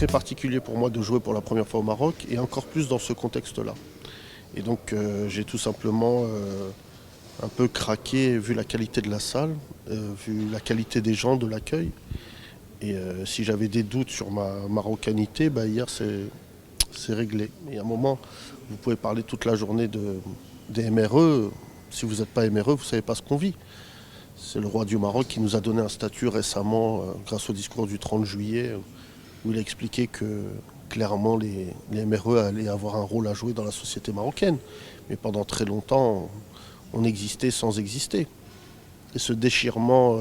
très particulier pour moi de jouer pour la première fois au Maroc et encore plus dans ce contexte-là. Et donc j'ai tout simplement un peu craqué vu la qualité de la salle, vu la qualité des gens, de l'accueil. Et si j'avais des doutes sur ma marocanité, hier c'est réglé. Et à un moment, vous pouvez parler toute la journée des MRE. Si vous n'êtes pas MRE, vous ne savez pas ce qu'on vit. C'est le roi du Maroc qui nous a donné un statut récemment grâce au discours du 30 juillet où il a expliqué que clairement les MRE allaient avoir un rôle à jouer dans la société marocaine. Mais pendant très longtemps, on existait sans exister. Et ce déchirement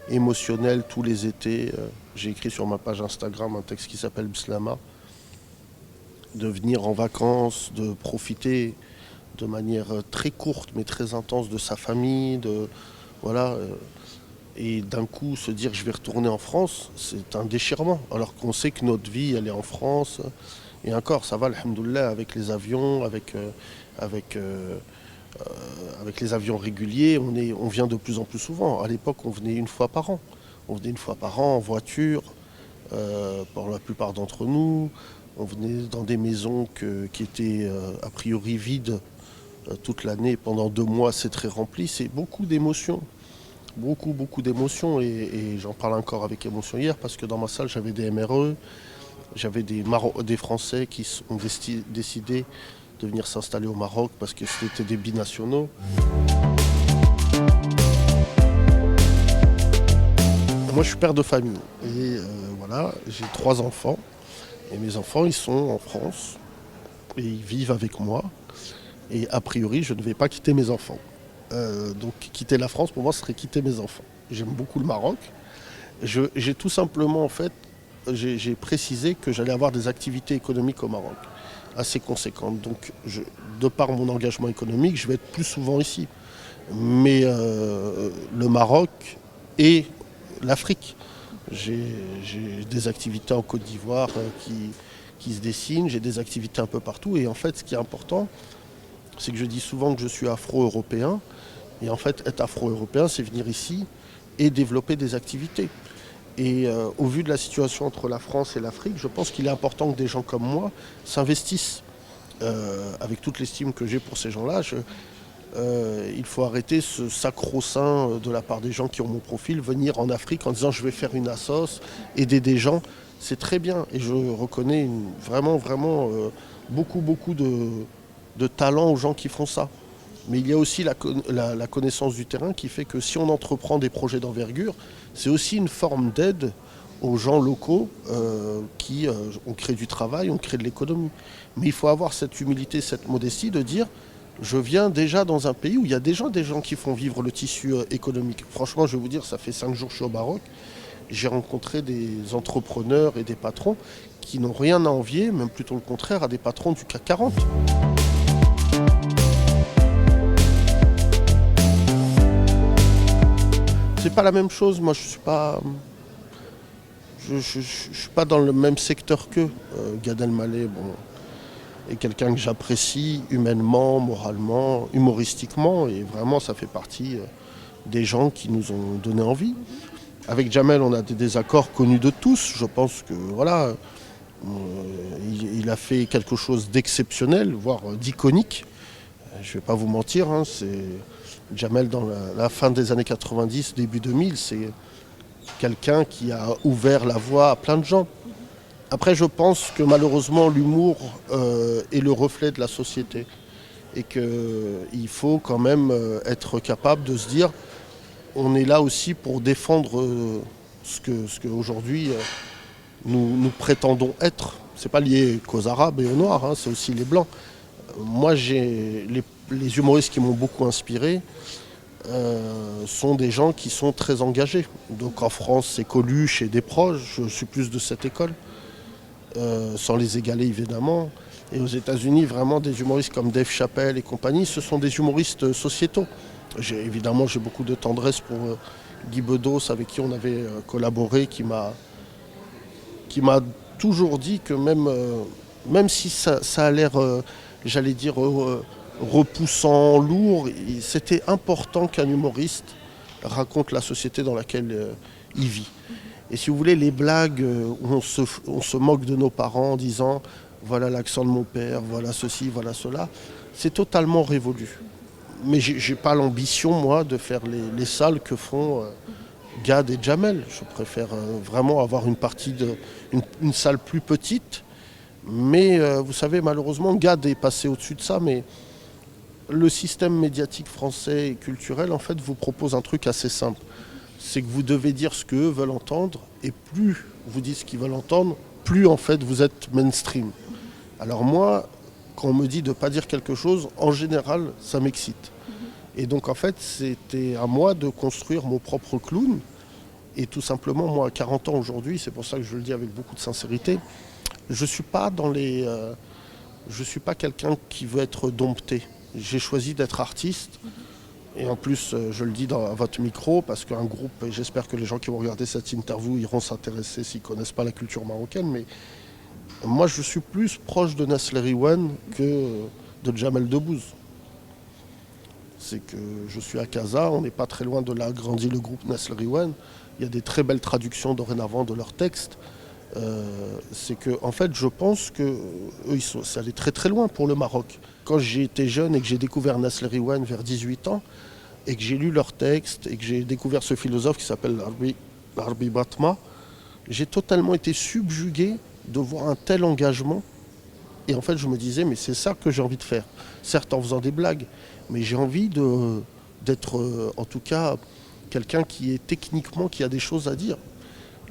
émotionnel tous les étés, j'ai écrit sur ma page Instagram un texte qui s'appelle Bslama, de venir en vacances, de profiter de manière très courte mais très intense de sa famille, et d'un coup se dire je vais retourner en France, c'est un déchirement. Alors qu'on sait que notre vie elle est en France. Et encore, ça va, alhamdoulilah, avec les avions, avec les avions réguliers, on vient de plus en plus souvent. À l'époque, on venait une fois par an. On venait une fois par an en voiture, pour la plupart d'entre nous. On venait dans des maisons qui étaient a priori vides toute l'année. Pendant 2 mois, c'est très rempli. C'est beaucoup d'émotions. Beaucoup d'émotions. Et j'en parle encore avec émotion hier parce que dans ma salle, j'avais des MRE, j'avais des Français qui ont décidé de venir s'installer au Maroc parce que c'était des binationaux. Moi, je suis père de famille et voilà, j'ai 3 enfants et mes enfants, ils sont en France et ils vivent avec moi. Et a priori, je ne vais pas quitter mes enfants. Donc quitter la France, pour moi, ce serait quitter mes enfants. J'aime beaucoup le Maroc. J'ai tout simplement, en fait, j'ai précisé que j'allais avoir des activités économiques au Maroc assez conséquentes. Donc, de par mon engagement économique, je vais être plus souvent ici. Mais le Maroc et l'Afrique. J'ai des activités en Côte d'Ivoire qui se dessinent, j'ai des activités un peu partout. Et en fait, ce qui est important, c'est que je dis souvent que je suis afro-européen. Et en fait, être afro-européen, c'est venir ici et développer des activités. Et au vu de la situation entre la France et l'Afrique, je pense qu'il est important que des gens comme moi s'investissent. Avec toute l'estime que j'ai pour ces gens-là, il faut arrêter ce sacro-saint de la part des gens qui ont mon profil, venir en Afrique en disant je vais faire une assoce, aider des gens. C'est très bien et je reconnais vraiment beaucoup de talent aux gens qui font ça. Mais il y a aussi la connaissance du terrain qui fait que si on entreprend des projets d'envergure, c'est aussi une forme d'aide aux gens locaux on crée du travail, on crée de l'économie. Mais il faut avoir cette humilité, cette modestie de dire je viens déjà dans un pays où il y a déjà des gens qui font vivre le tissu économique. Franchement, je vais vous dire, ça fait 5 jours que je suis au Maroc. J'ai rencontré des entrepreneurs et des patrons qui n'ont rien à envier, même plutôt le contraire, à des patrons du CAC 40. C'est pas la même chose. Moi, je suis pas dans le même secteur qu'eux. Gad Elmaleh, est quelqu'un que j'apprécie humainement, moralement, humoristiquement, et vraiment, ça fait partie des gens qui nous ont donné envie. Avec Jamel, on a des désaccords connus de tous. Je pense que voilà, il a fait quelque chose d'exceptionnel, voire d'iconique. Je ne vais pas vous mentir, Jamel dans la fin des années 90, début 2000, c'est quelqu'un qui a ouvert la voie à plein de gens. Après, je pense que malheureusement, l'humour est le reflet de la société et qu'il faut quand même être capable de se dire on est là aussi pour défendre ce que aujourd'hui nous prétendons être. C'est pas lié qu'aux Arabes et aux Noirs, c'est aussi les Blancs. Moi, les humoristes qui m'ont beaucoup inspiré sont des gens qui sont très engagés. Donc en France, c'est Coluche et Desproges, je suis plus de cette école. Sans les égaler évidemment. Et aux États-Unis, vraiment des humoristes comme Dave Chappelle et compagnie, ce sont des humoristes sociétaux. Évidemment, j'ai beaucoup de tendresse pour Guy Bedos, avec qui on avait collaboré, qui m'a toujours dit que même si ça a l'air, j'allais dire, repoussant, lourd, c'était important qu'un humoriste raconte la société dans laquelle il vit. Et si vous voulez, les blagues où on se moque de nos parents en disant voilà l'accent de mon père, voilà ceci, voilà cela, c'est totalement révolu. Mais j'ai pas l'ambition, moi, de faire les salles que font Gad et Jamel. Je préfère vraiment avoir une salle plus petite. Mais vous savez, malheureusement, Gad est passé au-dessus de ça. Mais le système médiatique français et culturel, en fait, vous propose un truc assez simple. C'est que vous devez dire ce qu'eux veulent entendre. Et plus vous dites ce qu'ils veulent entendre, plus, en fait, vous êtes mainstream. Alors moi, quand on me dit de ne pas dire quelque chose, en général, ça m'excite. Et donc, en fait, c'était à moi de construire mon propre clown. Et tout simplement, moi, à 40 ans aujourd'hui, c'est pour ça que je le dis avec beaucoup de sincérité, je ne suis pas je suis pas quelqu'un qui veut être dompté. J'ai choisi d'être artiste. Et en plus, je le dis à votre micro, parce qu'un groupe, et j'espère que les gens qui vont regarder cette interview iront s'intéresser s'ils ne connaissent pas la culture marocaine, mais moi, je suis plus proche de Nasser Riwan que de Jamel Debbouze. C'est que je suis à Casa, on n'est pas très loin de là, grandit le groupe Nasser Riwan. Il y a des très belles traductions dorénavant de leurs textes. C'est que, en fait, je pense que eux, c'est allé très très loin pour le Maroc. Quand j'ai été jeune et que j'ai découvert Nasser Riwan vers 18 ans, et que j'ai lu leurs textes, et que j'ai découvert ce philosophe qui s'appelle Arbi Batma, j'ai totalement été subjugué de voir un tel engagement. Et en fait, je me disais, mais c'est ça que j'ai envie de faire. Certes, en faisant des blagues, mais j'ai envie d'être, en tout cas, quelqu'un qui est techniquement, qui a des choses à dire.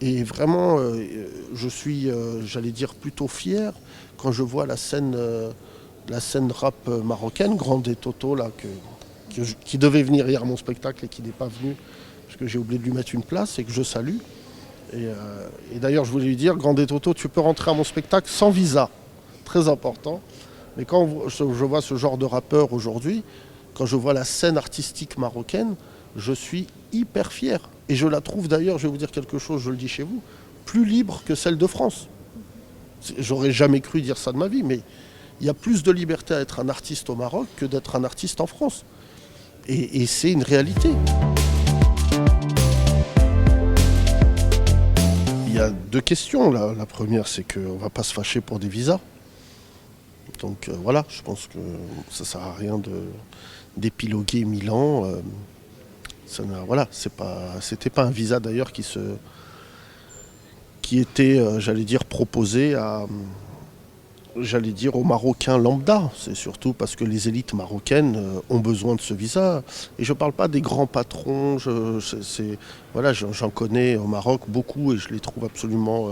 Et vraiment, je suis, j'allais dire, plutôt fier quand je vois la scène rap marocaine, Grande et Toto, là, qui devait venir hier à mon spectacle et qui n'est pas venu, parce que j'ai oublié de lui mettre une place et que je salue. Et d'ailleurs, je voulais lui dire, Grande et Toto, tu peux rentrer à mon spectacle sans visa. Très important. Mais quand je vois ce genre de rappeur aujourd'hui, quand je vois la scène artistique marocaine, je suis hyper fier. Et je la trouve d'ailleurs, je vais vous dire quelque chose, je le dis chez vous, plus libre que celle de France. J'aurais jamais cru dire ça de ma vie, mais il y a plus de liberté à être un artiste au Maroc que d'être un artiste en France. Et c'est une réalité. Il y a deux questions. La première, c'est qu'on ne va pas se fâcher pour des visas. Donc voilà, je pense que ça ne sert à rien d'épiloguer 1000 ans. Voilà, c'était pas un visa d'ailleurs qui était, j'allais dire, proposé aux Marocains lambda. C'est surtout parce que les élites marocaines ont besoin de ce visa. Et je ne parle pas des grands patrons. Voilà, j'en connais au Maroc beaucoup et je les trouve absolument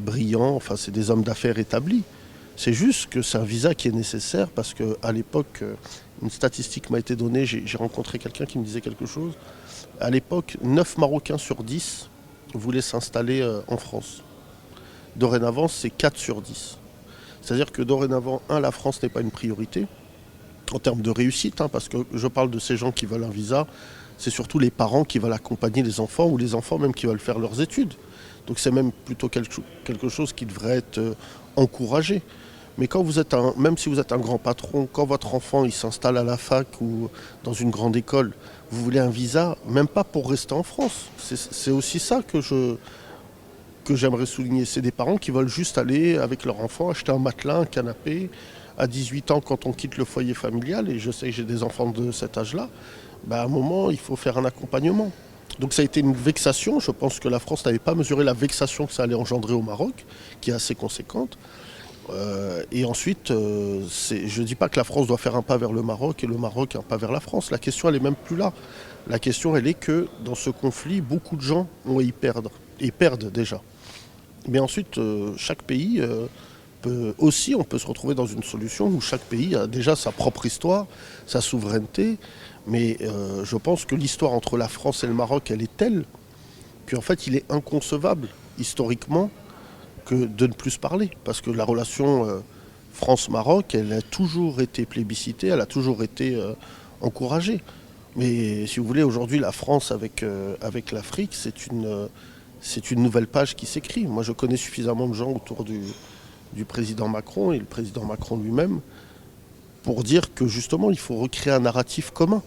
brillants. Enfin, c'est des hommes d'affaires établis. C'est juste que c'est un visa qui est nécessaire parce qu'à l'époque, une statistique m'a été donnée, j'ai rencontré quelqu'un qui me disait quelque chose. À l'époque, 9 Marocains sur 10 voulaient s'installer en France. Dorénavant, c'est 4 sur 10. C'est-à-dire que dorénavant, la France n'est pas une priorité en termes de réussite, parce que je parle de ces gens qui veulent un visa, c'est surtout les parents qui veulent accompagner les enfants ou les enfants même qui veulent faire leurs études. Donc c'est même plutôt quelque chose qui devrait être encouragé. Mais quand même si vous êtes un grand patron, quand votre enfant il s'installe à la fac ou dans une grande école, vous voulez un visa, même pas pour rester en France. C'est aussi ça que j'aimerais souligner. C'est des parents qui veulent juste aller avec leur enfant acheter un matelas, un canapé. À 18 ans, quand on quitte le foyer familial, et je sais que j'ai des enfants de cet âge-là, à un moment, il faut faire un accompagnement. Donc ça a été une vexation. Je pense que la France n'avait pas mesuré la vexation que ça allait engendrer au Maroc, qui est assez conséquente. Et ensuite, je ne dis pas que la France doit faire un pas vers le Maroc et le Maroc un pas vers la France. La question, elle n'est même plus là. La question, elle est que dans ce conflit, beaucoup de gens vont y perdre, et perdent déjà. Mais ensuite, chaque pays on peut se retrouver dans une solution où chaque pays a déjà sa propre histoire, sa souveraineté. Mais je pense que l'histoire entre la France et le Maroc, elle est telle qu'en fait, il est inconcevable, historiquement, que de ne plus se parler. Parce que la relation France-Maroc, elle a toujours été plébiscitée, elle a toujours été encouragée. Mais si vous voulez, aujourd'hui, la France avec l'Afrique, c'est une nouvelle page qui s'écrit. Moi, je connais suffisamment de gens autour du président Macron et le président Macron lui-même pour dire que justement, il faut recréer un narratif commun.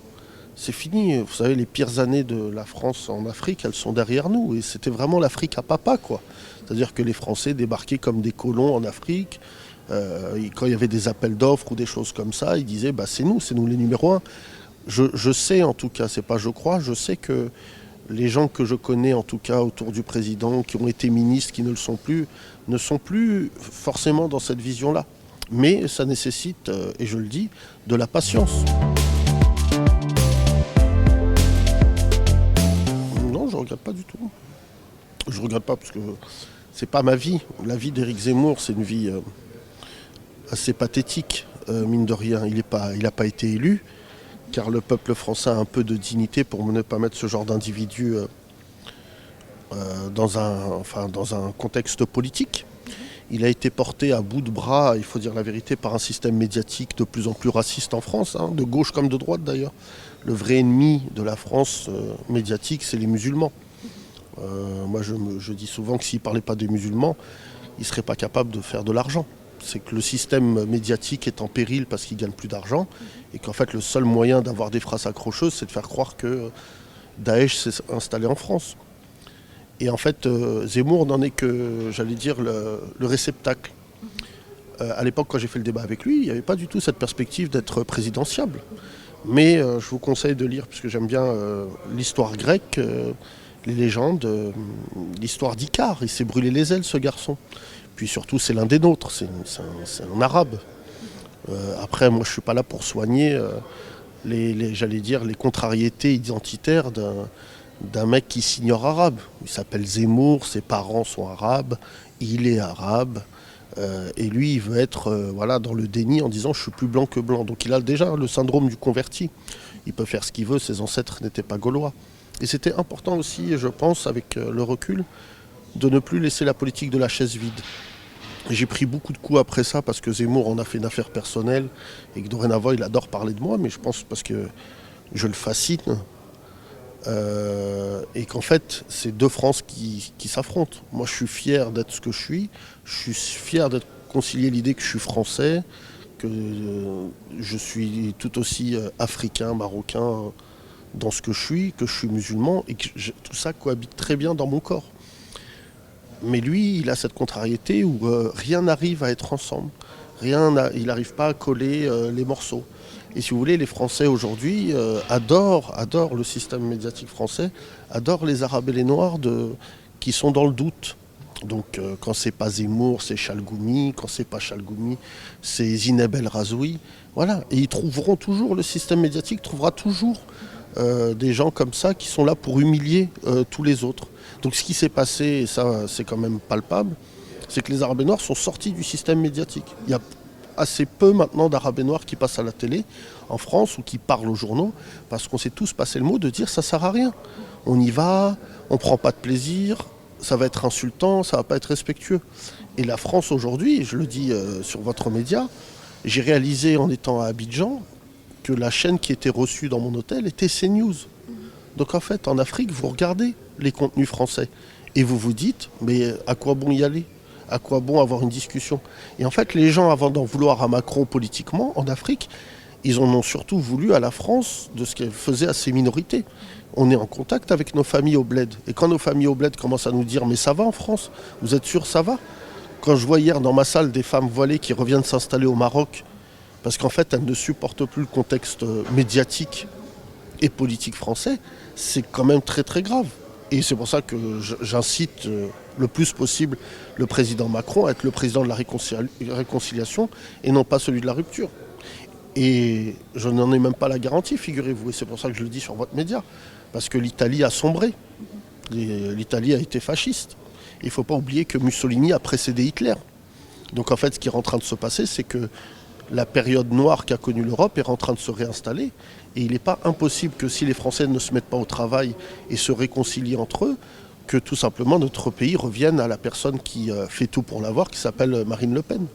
C'est fini. Vous savez, les pires années de la France en Afrique, elles sont derrière nous. Et c'était vraiment l'Afrique à papa, quoi. C'est-à-dire que les Français débarquaient comme des colons en Afrique. Et quand il y avait des appels d'offres ou des choses comme ça, ils disaient bah, c'est nous les numéros un. Je sais en tout cas, c'est pas je crois, je sais que les gens que je connais en tout cas autour du président, qui ont été ministres, qui ne le sont plus, ne sont plus forcément dans cette vision-là. Mais ça nécessite, et je le dis, de la patience. Non, je ne regrette pas du tout. Je ne regrette pas parce que c'est pas ma vie. La vie d'Éric Zemmour, c'est une vie assez pathétique, mine de rien. Il n'a pas été élu, car le peuple français a un peu de dignité pour ne pas mettre ce genre d'individu dans un contexte politique. Il a été porté à bout de bras, il faut dire la vérité, par un système médiatique de plus en plus raciste en France, de gauche comme de droite d'ailleurs. Le vrai ennemi de la France médiatique, c'est les musulmans. Moi, je dis souvent que s'il ne parlait pas des musulmans, il ne serait pas capable de faire de l'argent. C'est que le système médiatique est en péril parce qu'il ne gagne plus d'argent et qu'en fait, le seul moyen d'avoir des phrases accrocheuses, c'est de faire croire que Daesh s'est installé en France. Et en fait, Zemmour n'en est que, j'allais dire, le réceptacle. À l'époque, quand j'ai fait le débat avec lui, il n'y avait pas du tout cette perspective d'être présidentiable. Mais je vous conseille de lire, puisque j'aime bien l'histoire grecque, les légendes, l'histoire d'Icare. Il s'est brûlé les ailes, ce garçon. Puis surtout, c'est l'un des nôtres, c'est un arabe. Après, moi, je ne suis pas là pour soigner j'allais dire, les contrariétés identitaires d'un mec qui s'ignore arabe. Il s'appelle Zemmour, ses parents sont arabes, il est arabe. Et lui, il veut être dans le déni en disant « je suis plus blanc que blanc ». Donc il a déjà le syndrome du converti. Il peut faire ce qu'il veut, ses ancêtres n'étaient pas gaulois. Et c'était important aussi, je pense, avec le recul, de ne plus laisser la politique de la chaise vide. J'ai pris beaucoup de coups après ça parce que Zemmour en a fait une affaire personnelle et que dorénavant il adore parler de moi, mais je pense parce que je le fascine. Et qu'en fait, c'est deux France qui s'affrontent. Moi, je suis fier d'être ce que je suis fier d'être concilié l'idée que je suis français, que je suis tout aussi africain, marocain dans ce que je suis musulman, et que tout ça cohabite très bien dans mon corps. Mais lui, il a cette contrariété où rien n'arrive à être ensemble. Il n'arrive pas à coller les morceaux. Et si vous voulez, les Français aujourd'hui adorent le système médiatique français, adorent les Arabes et les Noirs qui sont dans le doute. Donc quand c'est pas Zemmour, c'est Chalgoumi, quand c'est pas Chalgoumi, c'est Zineb El Razoui. Voilà. Et ils trouveront toujours, le système médiatique trouvera toujours des gens comme ça qui sont là pour humilier tous les autres. Donc ce qui s'est passé, et ça c'est quand même palpable, c'est que les Arabes et Noirs sont sortis du système médiatique. Il y a assez peu maintenant d'Arabes et Noirs qui passent à la télé en France ou qui parlent aux journaux parce qu'on s'est tous passé le mot de dire ça sert à rien. On y va, on prend pas de plaisir, ça va être insultant, ça va pas être respectueux. Et la France aujourd'hui, je le dis sur votre média, j'ai réalisé en étant à Abidjan que la chaîne qui était reçue dans mon hôtel était CNews. Donc en fait, en Afrique, vous regardez les contenus français et vous vous dites, mais à quoi bon y aller ? À quoi bon avoir une discussion ? Et en fait, les gens, avant d'en vouloir à Macron politiquement, en Afrique, ils en ont surtout voulu à la France de ce qu'elle faisait à ces minorités. On est en contact avec nos familles au bled. Et quand nos familles au bled commencent à nous dire « mais ça va en France ? Vous êtes sûr ça va ?» Quand je vois hier dans ma salle des femmes voilées qui reviennent s'installer au Maroc, parce qu'en fait, elles ne supportent plus le contexte médiatique et politique français, c'est quand même très très grave. Et c'est pour ça que j'incite le plus possible le président Macron à être le président de la réconciliation et non pas celui de la rupture. Et je n'en ai même pas la garantie, figurez-vous, et c'est pour ça que je le dis sur votre média, parce que l'Italie a sombré, l'Italie a été fasciste. Il ne faut pas oublier que Mussolini a précédé Hitler. Donc en fait, ce qui est en train de se passer, c'est que la période noire qu'a connue l'Europe est en train de se réinstaller. Et il n'est pas impossible que si les Français ne se mettent pas au travail et se réconcilient entre eux, que tout simplement notre pays revienne à la personne qui fait tout pour l'avoir, qui s'appelle Marine Le Pen.